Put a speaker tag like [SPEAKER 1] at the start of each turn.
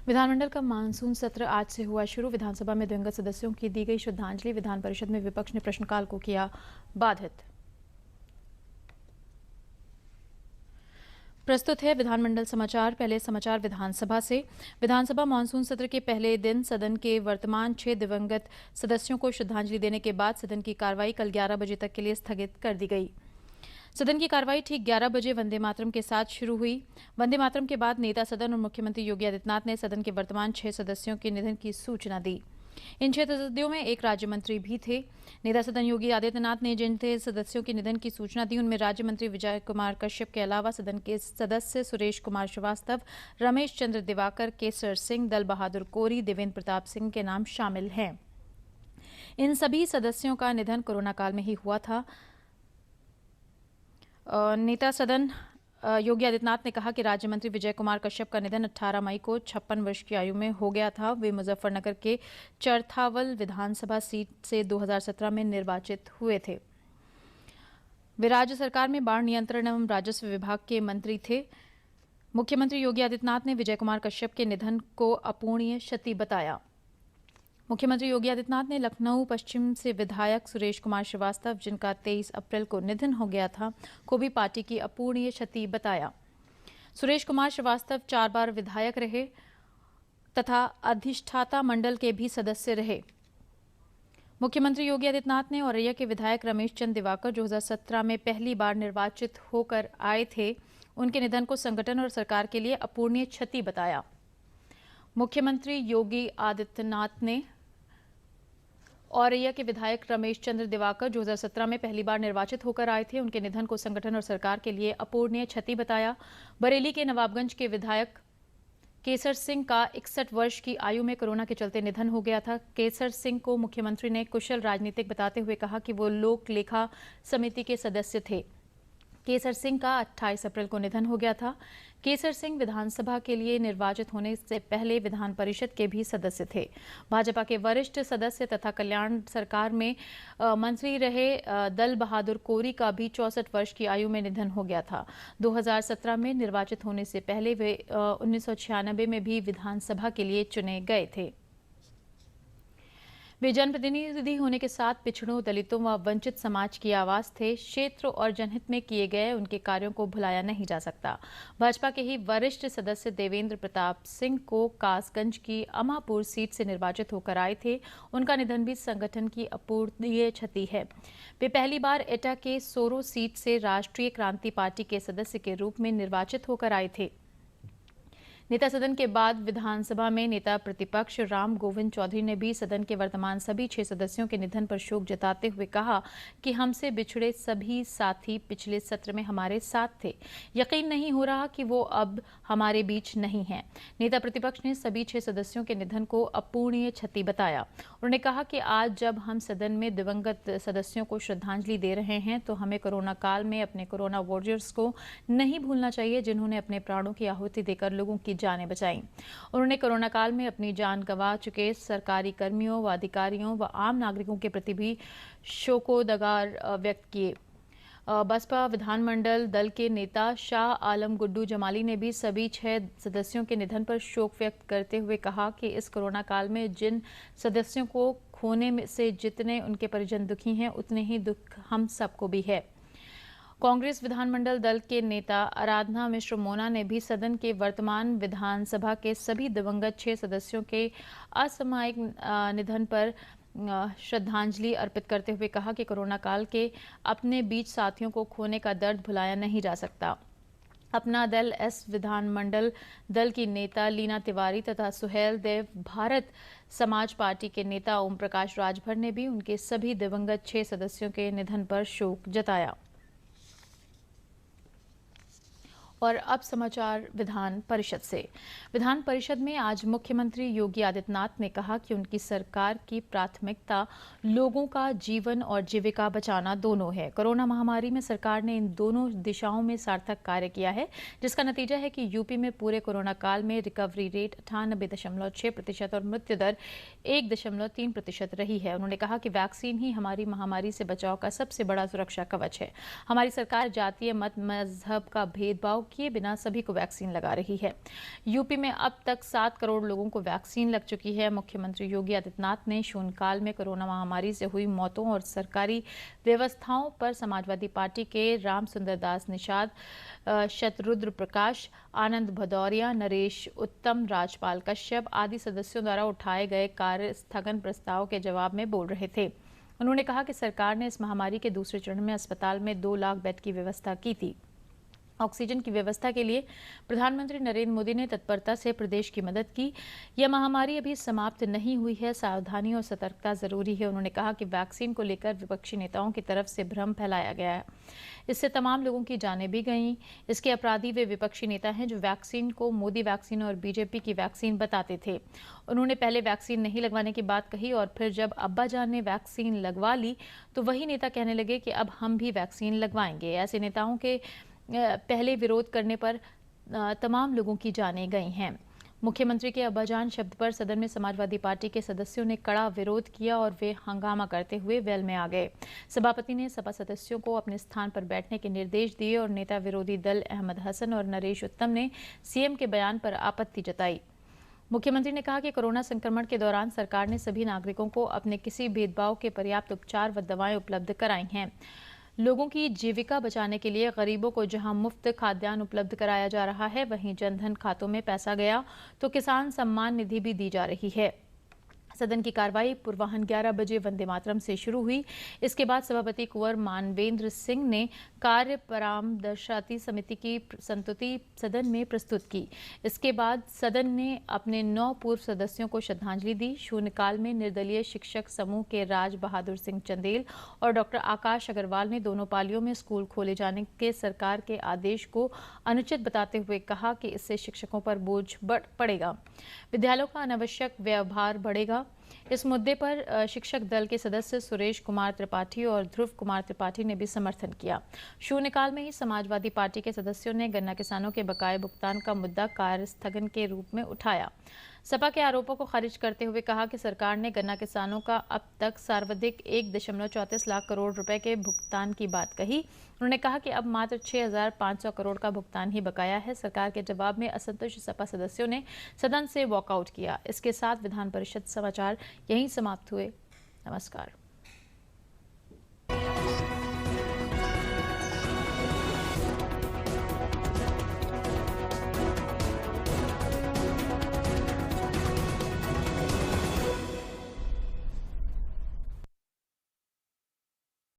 [SPEAKER 1] विधानमंडल का मानसून सत्र आज से हुआ शुरू। विधानसभा में दिवंगत सदस्यों की दी गई श्रद्धांजलि। विधान परिषद में विपक्ष ने प्रश्नकाल को किया बाधित। प्रस्तुत है विधानमंडल समाचार। पहले समाचार विधानसभा से। विधानसभा मानसून सत्र के पहले दिन सदन के वर्तमान 6 दिवंगत सदस्यों को श्रद्धांजलि देने के बाद सदन की कार्रवाई कल 11 बजे तक के लिए स्थगित कर दी गई। सदन की कार्रवाई ठीक 11 बजे वंदे मातरम के साथ शुरू हुई। वंदे मातरम के बाद नेता सदन और मुख्यमंत्री योगी आदित्यनाथ ने सदन के वर्तमान 6 सदस्यों के निधन की सूचना दी। इन 6 सदस्यों में एक राज्य मंत्री भी थे। नेता सदन योगी आदित्यनाथ ने जिन सदस्यों के निधन की सूचना दी उनमें राज्य मंत्री विजय कुमार कश्यप के अलावा सदन के सदस्य सुरेश कुमार श्रीवास्तव, रमेश चंद्र दिवाकर, केसर सिंह, दल बहादुर कोरी, देवेंद्र प्रताप सिंह के नाम शामिल हैं। इन सभी सदस्यों का निधन कोरोना काल में ही हुआ था। नेता सदन योगी आदित्यनाथ ने कहा कि राज्य मंत्री विजय कुमार कश्यप का निधन 18 मई को 56 वर्ष की आयु में हो गया था। वे मुजफ्फरनगर के चरथावल विधानसभा सीट से 2017 में निर्वाचित हुए थे। वे राज्य सरकार में बाढ़ नियंत्रण एवं राजस्व विभाग के मंत्री थे। मुख्यमंत्री योगी आदित्यनाथ ने विजय कुमार कश्यप के निधन को अपूरणीय क्षति बताया। मुख्यमंत्री योगी आदित्यनाथ ने लखनऊ पश्चिम से विधायक सुरेश कुमार श्रीवास्तव, जिनका 23 अप्रैल को निधन हो गया था, को भी पार्टी की अपूरणीय क्षति बताया। सुरेश कुमार श्रीवास्तव 4 बार विधायक रहे तथा अधिष्ठाता मंडल के भी सदस्य रहे। मुख्यमंत्री योगी आदित्यनाथ ने औरैया के विधायक रमेश चंद्र दिवाकर 2017 में पहली बार निर्वाचित होकर आए थे, उनके निधन को संगठन और सरकार के लिए अपूरणीय क्षति बताया। मुख्यमंत्री योगी आदित्यनाथ ने औरैया के विधायक रमेश चंद्र दिवाकर 2017 में पहली बार निर्वाचित होकर आए थे, उनके निधन को संगठन और सरकार के लिए अपूरणीय क्षति बताया। बरेली के नवाबगंज के विधायक केसर सिंह का 61 वर्ष की आयु में कोरोना के चलते निधन हो गया था। केसर सिंह को मुख्यमंत्री ने कुशल राजनीतिक बताते हुए कहा कि वो लोक लेखा समिति के सदस्य थे। केसर सिंह का 28 अप्रैल को निधन हो गया था। केसर सिंह विधानसभा के लिए निर्वाचित होने से पहले विधान परिषद के भी सदस्य थे। भाजपा के वरिष्ठ सदस्य तथा कल्याण सरकार में मंत्री रहे दल बहादुर कोरी का भी 64 वर्ष की आयु में निधन हो गया था। 2017 में निर्वाचित होने से पहले वे 1996 में भी विधानसभा के लिए चुने गए थे। वे जनप्रतिनिधि होने के साथ पिछड़ों, दलितों व वंचित समाज की आवाज थे। क्षेत्र और जनहित में किए गए उनके कार्यों को भुलाया नहीं जा सकता। भाजपा के ही वरिष्ठ सदस्य देवेंद्र प्रताप सिंह को कासगंज की अमापुर सीट से निर्वाचित होकर आए थे। उनका निधन भी संगठन की अपूरणीय क्षति है। वे पहली बार एटा के सोरो सीट से राष्ट्रीय क्रांति पार्टी के सदस्य के रूप में निर्वाचित होकर आए थे। नेता सदन के बाद विधानसभा में नेता प्रतिपक्ष राम गोविंद चौधरी ने भी सदन के वर्तमान सभी 6 सदस्यों के निधन पर शोक जताते हुए कहा कि हमसे बिछड़े सभी साथी पिछले सत्र में हमारे साथ थे। यकीन नहीं हो रहा कि वो अब हमारे बीच नहीं हैं। नेता प्रतिपक्ष ने सभी 6 सदस्यों के निधन को अपूरणीय क्षति बताया। उन्होंने कहा कि आज जब हम सदन में दिवंगत सदस्यों को श्रद्धांजलि दे रहे हैं तो हमें कोरोना काल में अपने कोरोना वॉरियर्स को नहीं भूलना चाहिए, जिन्होंने अपने प्राणों की आहुति देकर लोगों की जानें बचाई। उन्होंने कोरोना काल में अपनी जान गंवा चुके सरकारी कर्मियों व अधिकारियों व आम नागरिकों के प्रति भी शोकोदगार व्यक्त किए। बसपा विधानमंडल दल के नेता शाह आलम गुड्डू जमाली ने भी सभी 6 सदस्यों के निधन पर शोक व्यक्त करते हुए कहा कि इस कोरोना काल में जिन सदस्यों को खोने में से जितने उनके परिजन दुखी हैं, उतने ही दुख हम सबको भी है। कांग्रेस विधानमंडल दल के नेता आराधना मिश्र मोना ने भी सदन के वर्तमान विधानसभा के सभी दिवंगत 6 सदस्यों के असामयिक निधन पर श्रद्धांजलि अर्पित करते हुए कहा कि कोरोना काल के अपने बीच साथियों को खोने का दर्द भुलाया नहीं जा सकता। अपना दल एस विधानमंडल दल की नेता लीना तिवारी तथा सुहेल देव भारत समाज पार्टी के नेता ओम प्रकाश राजभर ने भी उनके सभी दिवंगत 6 सदस्यों के निधन पर शोक जताया। और अब समाचार विधान परिषद से। विधान परिषद में आज मुख्यमंत्री योगी आदित्यनाथ ने कहा कि उनकी सरकार की प्राथमिकता लोगों का जीवन और जीविका बचाना दोनों है। कोरोना महामारी में सरकार ने इन दोनों दिशाओं में सार्थक कार्य किया है, जिसका नतीजा है कि यूपी में पूरे कोरोना काल में रिकवरी रेट 98.6% और मृत्यु दर 1.3% रही है। उन्होंने कहा कि वैक्सीन ही हमारी महामारी से बचाव का सबसे बड़ा सुरक्षा कवच है। हमारी सरकार जातीय, मत, मजहब का भेदभाव किए बिना सभी को वैक्सीन लगा रही है। यूपी में अब तक 7 करोड़ लोगों को वैक्सीन लग चुकी है। मुख्यमंत्री योगी आदित्यनाथ ने शून्यकाल में कोरोना महामारी से हुई मौतों और सरकारी व्यवस्थाओं पर समाजवादी पार्टी के राम सुंदर दास निषाद, शतरुद्र प्रकाश, आनंद भदौरिया, नरेश उत्तम, राजपाल कश्यप आदि सदस्यों द्वारा उठाए गए कार्य स्थगन प्रस्ताव के जवाब में बोल रहे थे। उन्होंने कहा कि सरकार ने इस महामारी के दूसरे चरण में अस्पताल में 2 लाख बेड की व्यवस्था की थी। ऑक्सीजन की व्यवस्था के लिए प्रधानमंत्री नरेंद्र मोदी ने तत्परता से प्रदेश की मदद की। यह महामारी अभी समाप्त नहीं हुई है, सावधानी और सतर्कता जरूरी है। उन्होंने कहा कि वैक्सीन को लेकर विपक्षी नेताओं की तरफ से भ्रम फैलाया गया है, इससे तमाम लोगों की जानें भी गईं। इसके अपराधी वे विपक्षी नेता हैं जो वैक्सीन को मोदी वैक्सीन और बीजेपी की वैक्सीन बताते थे। उन्होंने पहले वैक्सीन नहीं लगवाने की बात कही और फिर जब अब्बाजान ने वैक्सीन लगवा ली तो वही नेता कहने लगे कि अब हम भी वैक्सीन लगवाएंगे। ऐसे नेताओं के पहले विरोध करने पर तमाम लोगों की जानें गई हैं। मुख्यमंत्री के अब्बाजान शब्द पर सदन में समाजवादी पार्टी के सदस्यों ने कड़ा विरोध किया और वे हंगामा करते हुए वेल में आ गए। सभापति ने सपा सदस्यों को अपने स्थान पर बैठने के निर्देश दिए और नेता विरोधी दल अहमद हसन और नरेश उत्तम ने सीएम के बयान पर आपत्ति जताई। मुख्यमंत्री ने कहा कि कोरोना संक्रमण के दौरान सरकार ने सभी नागरिकों को अपने किसी भेदभाव के पर्याप्त उपचार व दवाएं उपलब्ध कराई हैं। लोगों की जीविका बचाने के लिए गरीबों को जहां मुफ्त खाद्यान्न उपलब्ध कराया जा रहा है, वहीं जनधन खातों में पैसा गया तो किसान सम्मान निधि भी दी जा रही है। सदन की कार्रवाई पूर्वाह्न 11 बजे वंदे मातरम से शुरू हुई। इसके बाद सभापति कुंवर मानवेंद्र सिंह ने कार्य परामर्शाती समिति की संस्तुति सदन में प्रस्तुत की। इसके बाद सदन ने अपने 9 पूर्व सदस्यों को श्रद्धांजलि दी। शून्यकाल में निर्दलीय शिक्षक समूह के राज बहादुर सिंह चंदेल और डॉक्टर आकाश अग्रवाल ने दोनों पालियों में स्कूल खोले जाने के सरकार के आदेश को अनुचित बताते हुए कहा कि इससे शिक्षकों पर बोझ बढ़ पड़ेगा, विद्यालयों का अनावश्यक व्यवहार बढ़ेगा। इस मुद्दे पर शिक्षक दल के सदस्य सुरेश कुमार त्रिपाठी और ध्रुव कुमार त्रिपाठी ने भी समर्थन किया। शून्यकाल में ही समाजवादी पार्टी के सदस्यों ने गन्ना किसानों के बकाये भुगतान का मुद्दा कार्य स्थगन के रूप में उठाया। सपा के आरोपों को खारिज करते हुए कहा कि सरकार ने गन्ना किसानों का अब तक सर्वाधिक 1.34 लाख करोड़ रुपए के भुगतान की बात कही। उन्होंने कहा कि अब मात्र 6,500 करोड़ का भुगतान ही बकाया है। सरकार के जवाब में असंतुष्ट सपा सदस्यों ने सदन से वॉकआउट किया। इसके साथ विधान परिषद समाचार यहीं समाप्त हुए। नमस्कार।